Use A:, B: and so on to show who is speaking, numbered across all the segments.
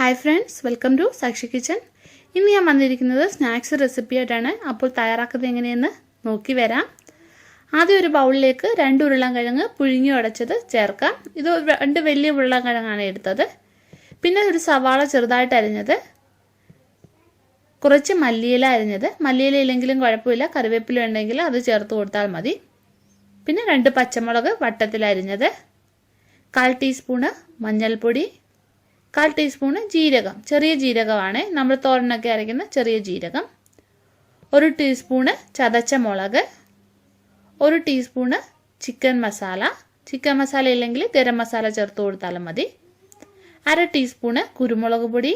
A: Hi friends, welcome to Sakshi Kitchen. ഇന്ന് ഞാൻ വന്നിരിക്കുന്നത് സ്നാക്സ് റെസിപ്പി ആയിട്ടാണ്. അപ്പോൾ തയ്യാറാക്കുന്നത് എങ്ങനെയെന്ന് നോക്കി വരാം. ആദ്യം ഒരു ബൗളിലേക്ക് 2 ഉരുളൻകിഴങ്ങ് പുഴുങ്ങി ഉടച്ചത് ചേർക്കാം. ഇത് 2 വലിയ ഉരുളൻകിഴങ്ങാണ് എടുത്തത്. പിന്നെ ഒരു സവാള ചെറുതായിട്ട് അരിഞ്ഞത്, കുറച്ച് മല്ലിയില അരിഞ്ഞത്, മല്ലിയില ഇല്ലെങ്കിലും കുഴപ്പമില്ല, കറിവേപ്പില ഉണ്ടെങ്കിൽ അത് ചേർത്ത് കൊടുത്താൽ മതി. പിന്നെ 2 പച്ചമുളക് വട്ടത്തിൽ അരിഞ്ഞത്, 1/4 ടീസ്പൂൺ മഞ്ഞൾപ്പൊടി, 1/4 ടീസ്പൂൺ ജീരകം, ചെറിയ ജീരകമാണ്, നമ്മൾ തോരനൊക്കെ അരയ്ക്കുന്ന ചെറിയ ജീരകം, 1 ടീസ്പൂൺ ചതച്ച മുളക്, 1 ടീസ്പൂൺ ചിക്കൻ മസാല ഇല്ലെങ്കിൽ ഗരം മസാല ചേർത്ത് കൊടുത്താലും മതി, 1/2 ടീസ്പൂൺ കുരുമുളക് പൊടി,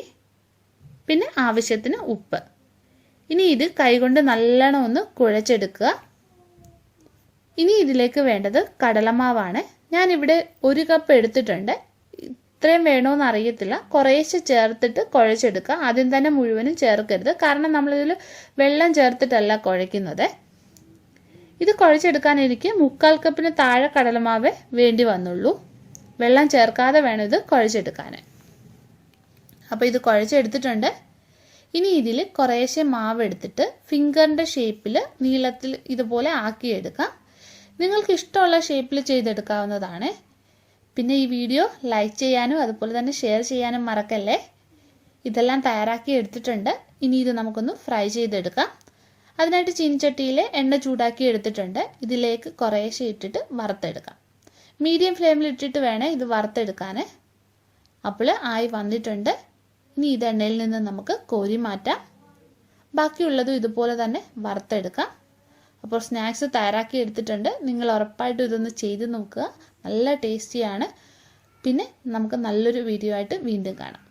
A: പിന്നെ ആവശ്യത്തിന് ഉപ്പ്. ഇനി ഇത് കൈകൊണ്ട് നല്ലോണം ഒന്ന് കുഴച്ചെടുക്കുക. ഇനി ഇതിലേക്ക് വേണ്ടത് കടലമാവാണ്. ഞാനിവിടെ 1 കപ്പ് എടുത്തിട്ടുണ്ട്. ഇത്രയും വേണമെന്ന് അറിയത്തില്ല, കുറേശ്ശെ ചേർത്തിട്ട് കുഴച്ചെടുക്കുക. ആദ്യം തന്നെ മുഴുവനും ചേർക്കരുത്, കാരണം നമ്മളിതിൽ വെള്ളം ചേർത്തിട്ടല്ല കുഴയ്ക്കുന്നത്. ഇത് കുഴച്ചെടുക്കാൻ എനിക്ക് 1/4 കപ്പിന് താഴെ കടലമാവേ വേണ്ടി വന്നുള്ളൂ. വെള്ളം ചേർക്കാതെ വേണം ഇത് കുഴച്ചെടുക്കാൻ. അപ്പോൾ ഇത് കുഴച്ചെടുത്തിട്ടുണ്ട്. ഇനി ഇതിൽ കുറേശ്ശെ മാവ് എടുത്തിട്ട് ഫിംഗറിൻ്റെ ഷേപ്പിൽ നീളത്തിൽ ഇതുപോലെ ആക്കിയെടുക്കാം. നിങ്ങൾക്ക് ഇഷ്ടമുള്ള ഷേപ്പിൽ ചെയ്തെടുക്കാവുന്നതാണ്. പിന്നെ ഈ വീഡിയോ ലൈക്ക് ചെയ്യാനും അതുപോലെ തന്നെ ഷെയർ ചെയ്യാനും മറക്കല്ലേ. ഇതെല്ലാം തയ്യാറാക്കി എടുത്തിട്ടുണ്ട്. ഇനി ഇത് നമുക്കൊന്ന് ഫ്രൈ ചെയ്തെടുക്കാം. അതിനായിട്ട് ചീനിച്ചട്ടിയിൽ എണ്ണ ചൂടാക്കി എടുത്തിട്ടുണ്ട്. ഇതിലേക്ക് കുറേശ്ശെ ഇട്ടിട്ട് വറുത്തെടുക്കാം. മീഡിയം ഫ്ലെയിമിൽ ഇട്ടിട്ട് വേണേ ഇത് വറുത്തെടുക്കാൻ. അപ്പോൾ ആയി വന്നിട്ടുണ്ട്. ഇനി ഇത് എണ്ണയിൽ നിന്ന് നമുക്ക് കോരി മാറ്റാം. ബാക്കിയുള്ളതും ഇതുപോലെ തന്നെ വറുത്തെടുക്കാം. അപ്പോൾ സ്നാക്സ് തയ്യാറാക്കി എടുത്തിട്ടുണ്ട്. നിങ്ങൾ ഉറപ്പായിട്ടും ഇതൊന്ന് ചെയ്ത് നോക്കുക. നല്ല ടേസ്റ്റിയാണ്. പിന്നെ നമുക്ക് നല്ലൊരു വീഡിയോ ആയിട്ട് വീണ്ടും കാണാം.